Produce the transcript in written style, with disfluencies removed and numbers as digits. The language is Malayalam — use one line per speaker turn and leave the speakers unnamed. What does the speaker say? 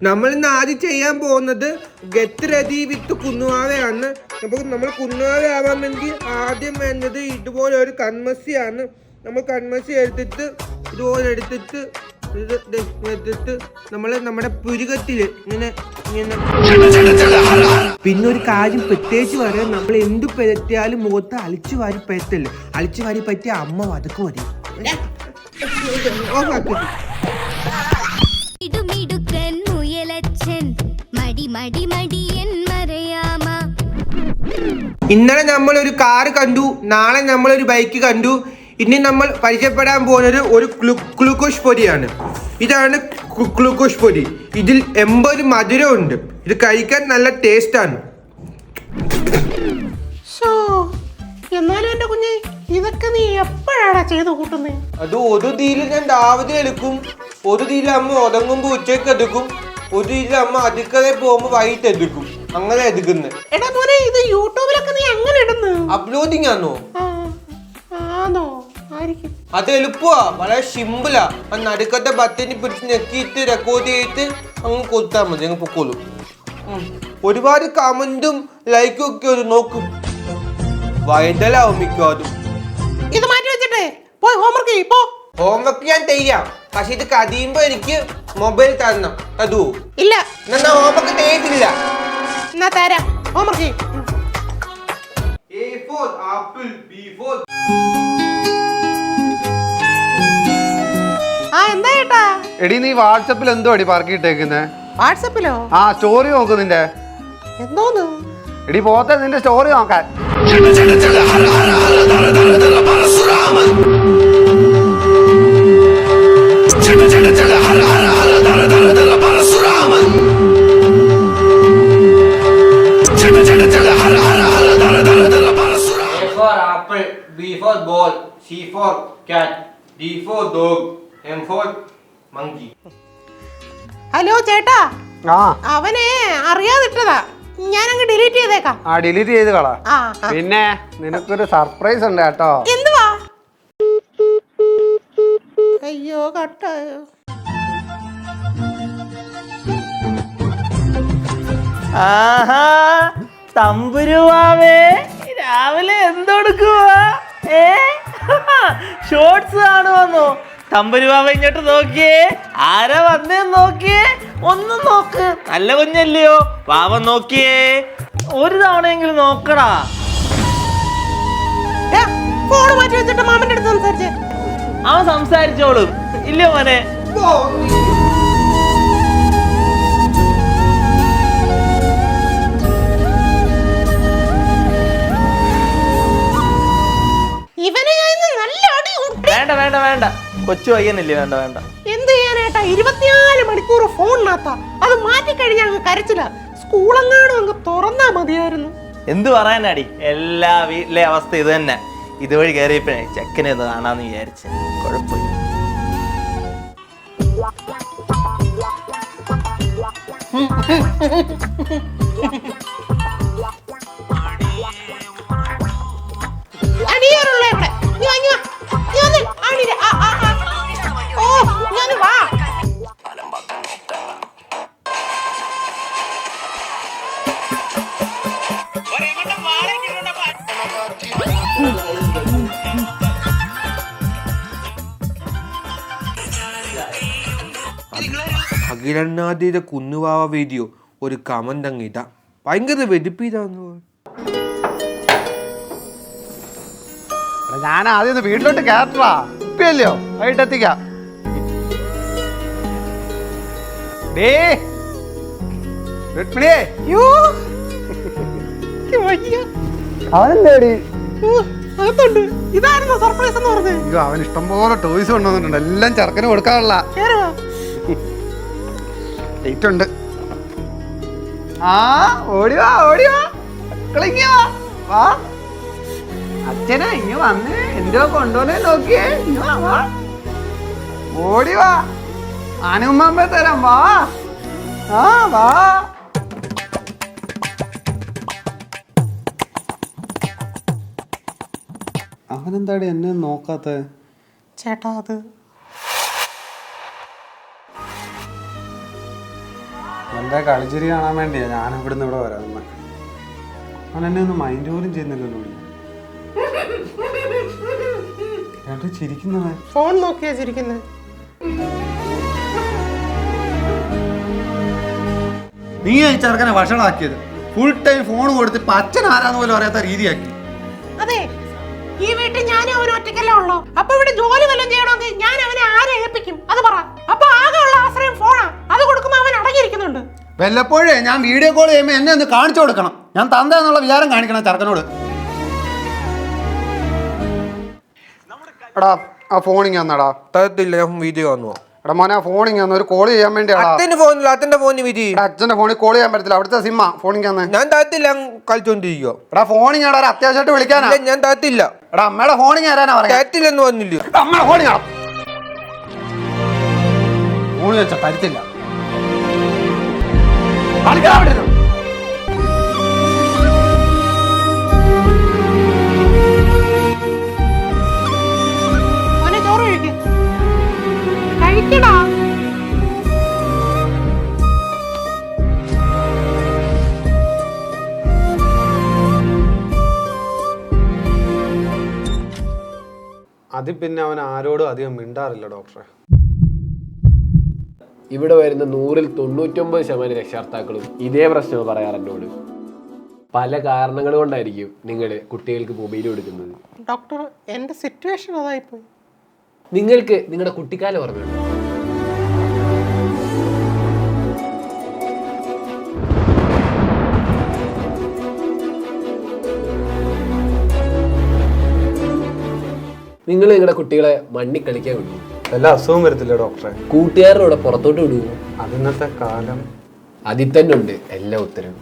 നമ്മൾ ഇന്ന് ആദ്യം ചെയ്യാൻ പോകുന്നത് ഗെറ്റ് റെഡി വിത്ത് കുന്നുവാവയാണ്. അപ്പോൾ നമ്മൾ കുന്നുവാവ വേണ്ടി ആദ്യം വേണ്ടത് ഇതുപോലെ ഒരു കൺമസിയാണ്. നമ്മൾ കൺമസി എടുത്തിട്ട് ഇതുപോലെ എടുത്തിട്ട് നമ്മൾ നമ്മുടെ പുരുകത്തിൽ ഇങ്ങനെ ഇങ്ങനെ. പിന്നെ ഒരു കാര്യം പ്രത്യേകിച്ച് പറയാൻ, നമ്മൾ എന്ത് പറ്റിയാലും മുഖത്ത് അളിച്ചു വാരി പറ്റല്ലേ. അളിച്ചു വാരി പറ്റിയ അമ്മ വതക്ക് മതി. ഇന്നലെ നമ്മൾ ഒരു കാറ് കണ്ടു, നാളെ നമ്മൾ ഒരു ബൈക്ക് കണ്ടു. ഇനി നമ്മൾ പരിചയപ്പെടാൻ പോകുന്നത് ഒരു ഗ്ലൂക്കോസ് പൊടിയാണ്. ഇതാണ് ഗ്ലൂക്കോസ് പൊടി. ഇതിൽ 80 മധുരം ഉണ്ട്. ഇത് കഴിക്കാൻ നല്ല ടേസ്റ്റാണ്.
എന്നാലും എന്റെ കുഞ്ഞെ, ഇതൊക്കെ നീ എപ്പോഴാണ് ചെയ്ത് കൂട്ടുന്നേ?
അത് ഒരു തീയിൽ ഞാൻ രാവിലെ എടുക്കും, ഒരു തീയിൽ അമ്മ ഉറങ്ങുമ്പോ ഉച്ചയ്ക്ക് എടുക്കും, ഒരു തീയിൽ അമ്മ അടുക്കളയിൽ പോകുമ്പോ വൈകിട്ട് എടുക്കും. അങ്ങനെ എടുക്കുന്നത്.
എടാ മോനെ, ഇത് യൂട്യൂബിലൊക്കെ നീ അങ്ങനെ ഇടുന്നു?
അപ്ലോഡിങ് ആണോ?
ആണോ? ആയിരിക്കും.
അത് എളുപ്പമാ, വളരെ സിമ്പിളാ. ആ നടുക്കത്തെ ബട്ടണി പിടിച്ച് ഞെക്കിയിട്ട് റെക്കോർഡ് ചെയ്തിട്ട് അങ്ങ് കൊടുത്താൽ മതി, അങ്ങ് പൊക്കോളൂ. ഒരുപാട് കമന്റും ലൈക്കും ഒക്കെ ഒരു നോക്കും, വൈഡലാവും മിക്കവാറും.
ഇത് മാറ്റി വെച്ചിട്ടേ പോയി ഹോംവർക്ക് ചെയ്യ്. പോ.
ഹോംവർക്ക് ഞാൻ ചെയ്യാം, പക്ഷെ ഇത് കഴിയുമ്പോ എനിക്ക് മൊബൈൽ തരണം. തരുവോ?
ഇല്ല.
എന്നാ ഹോംവർക്ക് ചെയ്തില്ല.
എന്നാ തരാം. ഹോംവർക്ക് ചെയ്യ്.
A for apple, B for.
എന്താ ചേട്ടാ?
എടി, നീ വാട്സപ്പിൽ എന്തോ അടി പറക്കിയിട്ടേക്കുന്നേ?
വാട്സപ്പിലോ?
ആ, സ്റ്റോറി നോക്ക് നിന്റെ.
എന്തോന്ന്?
എടി പോത്തെ, നിന്റെ സ്റ്റോറി നോക്കാൻ.
A for apple, B for ball, C for cat, D for dog, M for monkey.
Hello ചേട്ടാ,
ആ,
അവനെ അറിയാതിട്ടതാ, ഞാനങ്ങ് ഡിലീറ്റ് ചെയ്തേക്കാം.
ആ ഡിലീറ്റ് ചെയ്ത് കളാ.
ആ.
പിന്നെ നിനക്കൊരു സർപ്രൈസ് ഉണ്ട് കേട്ടോ.
എന്തുവാ? അയ്യോ, കട്ടായോ?
ആഹാ, തമ്പുരുവാവേ, രാവിലെ എന്തെടുക്കുവാ? ഷോർട്സ് കാണുവന്നോ? തമ്പുരുവാവ ഇങ്ങോട്ട് നോക്കിയേ, ആരാ വന്നേന്ന് നോക്കിയേ, ഒന്നും നോക്ക്. നല്ല കുഞ്ഞല്ലയോ, വാവ നോക്കിയേ, ഒരു തവണയെങ്കിലും നോക്കടാ.
ഫോൺ മാറ്റി വെച്ചിട്ട് മാമന്റെ അടുത്ത് സംസാരിച്ചേ.
അവൻ സംസാരിച്ചോളും, ഇല്ലയോ മോനെ?
ഇവനെ നല്ല അടി.
വേണ്ട വേണ്ട വേണ്ട, കൊച്ചു പയ്യനില്ലേ, വേണ്ട വേണ്ട.
എന്ത് ചെയ്യാനേട്ടാ, 24 മണിക്കൂർ ഫോണിനകത്താ. അത് മാറ്റിക്കഴിഞ്ഞാൽ അങ്ങ് കരച്ചില്ല. സ്കൂളെങ്ങാനും അങ്ങ് തുറന്നാ മതിയായിരുന്നു.
എന്ത് പറയാനാടി, എല്ലാ വീട്ടിലെ അവസ്ഥ ഇത് തന്നെ. ഇതുവഴി കയറിയപ്പോഴേ ചെക്കനെ ഒന്ന് കാണാന്ന് വിചാരിച്ചു. കുഴപ്പമില്ല.
അടിയാറുള്ള ഇവിടെ. നീ വാങ്ങി വാ. നീ വന്ന് ആണിരെ. ഓ, ഞാൻ വാ.
അഖിലണ്ണാദിയുടെ കുന്നുവാവ വീഡിയോ ഒരു കമന്റ് അങ്ങ് ഇതാ, ഭയങ്കര വെടിപ്പിതാന്ന്.
ഞാൻ ആദ്യം ഒന്ന് വീട്ടിലോട്ട് കയറ്റാ. ഇപ്പല്ലയോ, വൈകിട്ടെത്തിക്കാം. അവനെന്തേടി?
ഇതായിരുന്നു സർപ്രൈസ് എന്ന് പറഞ്ഞത്.
അവൻ ഇഷ്ടംപോലെ ടോയ്സ് കൊണ്ടുവന്നിട്ടുണ്ട്, എല്ലാം ചെറുക്കന് കൊടുക്കാനുള്ള. ഉണ്ട്. ആ, ഓടിവാ ഓടിവാ, വാ. അച്ഛനാ ഇങ്ങ വന്നേ, എന്തോ കൊണ്ടുവന്നേ നോക്കിയേ. വാ, ഓടിവാ, ആനുമ്മ തരാം. വാ, ആ വാ. അവനെന്താടി എന്നെ നോക്കാത്ത?
ചേട്ടാ, അത്
എൻ്റെ കളിച്ചിരി കാണാൻ വേണ്ടിയാ ഞാൻ ഇവിടുന്ന് ഇവിടെ വരാം. അവൻ എന്നെ ഒന്ന് മൈൻഡ് പോലും ചെയ്യുന്നില്ലല്ലോ. ഏട്ടാ ചിരിക്കുന്നവൻ
ഫോൺ നോക്കിയാ ചിരിക്കുന്നത്.
നീ ചെറുക്കനെ വഷളാക്കിയത് ഫുൾ ടൈം ഫോൺ കൊടുത്ത് അച്ഛൻ ആരാന്ന് പോലും അറിയാത്ത രീതിയാക്കി.
അതെ, ഈ വീട്ടിൽ ഞാനും അവനും ഒറ്റയ്ക്കല്ലേ ഉള്ളൂ. അപ്പൊ ഇവിടെ ജോലി വല്ലതും ചെയ്യണമെങ്കിൽ ഞാൻ അവനെ ആരെ ഏൽപ്പിക്കും? അത് പറ. അപ്പൊ ആകെ ഉള്ള ആശ്രയം ഫോണാ. അത് കൊടുക്കുമ്പോ അവൻ അടങ്ങിയിരിക്കുന്നുണ്ട്.
വല്ലപ്പോഴേ ഞാൻ വീഡിയോ കോൾ ചെയ്യുമ്പോൾ എന്നെ ഒന്ന് കാണിച്ചു കൊടുക്കണം. ഞാൻ തന്ത എന്നുള്ള വിചാരം കാണിക്കണം ചെറുക്കനോട്. എടാ ആ ഫോണിങ് വന്നടാ.
തരത്തില്ല, ഞാൻ വീഡിയോ കാണുവോ?
എടാ മോനെ ആ ഫോണിങ് വന്ന ഒരു കോൾ ചെയ്യാൻ വേണ്ടിയാടാ.
അച്ഛന്റെ ഫോണില്ല, അച്ഛന്റെ ഫോണിൽ വിധി.
അച്ഛന്റെ ഫോണിൽ കോൾ ചെയ്യാൻ പറ്റത്തില്ല. അവിടുത്തെ സിമ്മ ഫോണിങ് വന്നേ.
ഞാൻ തരത്തില്ല, കളിച്ചോണ്ടിരിക്കോ.
എടാ ഫോണിങ് ആടാ അത്യാവശ്യമായിട്ട് വിളിക്കാനാ.
ഞാൻ തരത്തില്ല.
എടാ അമ്മയുടെ ഫോണിങ് ആരാനാ പറയാ.
തരത്തില്ലെന്ന് പറഞ്ഞില്ല.
അമ്മയുടെ ഫോണിങ് ആടാ. ഫോണ് വെച്ചാ തരത്തില്ല. കളിക്കാൻ പറ്റില്ല.
അവനെ ചോറ് കഴിക്കടാ.
അതിൽ പിന്നെ അവൻ ആരോടും അധികം മിണ്ടാറില്ല ഡോക്ടറെ.
ഇവിടെ വരുന്ന 100-ൽ 99% രക്ഷകർത്താക്കളും ഇതേ പ്രശ്നം പറയാറ് എന്നോട്. പല കാരണങ്ങൾ കൊണ്ടായിരിക്കും നിങ്ങൾ കുട്ടികൾക്ക് മൊബൈൽ കൊടുക്കുന്നത്.
ഡോക്ടർ, എന്റെ സിറ്റുവേഷൻ അതായിപ്പോയി.
നിങ്ങൾക്ക് നിങ്ങളുടെ കുട്ടിക്കാലം ഓർമ്മയുണ്ടോ? നിങ്ങൾ നിങ്ങളുടെ കുട്ടികളെ മണ്ണി കളിക്കാൻ വിടുമോ?
എല്ലാ അസുഖവും വരത്തില്ല ഡോക്ടറെ.
കൂട്ടുകാരുടെ കൂടെ പുറത്തോട്ട് വിടുമോ?
അതിന്നത്തെ കാലം
അതിൽ തന്നെ ഉണ്ട് എല്ലാ ഉത്തരവും.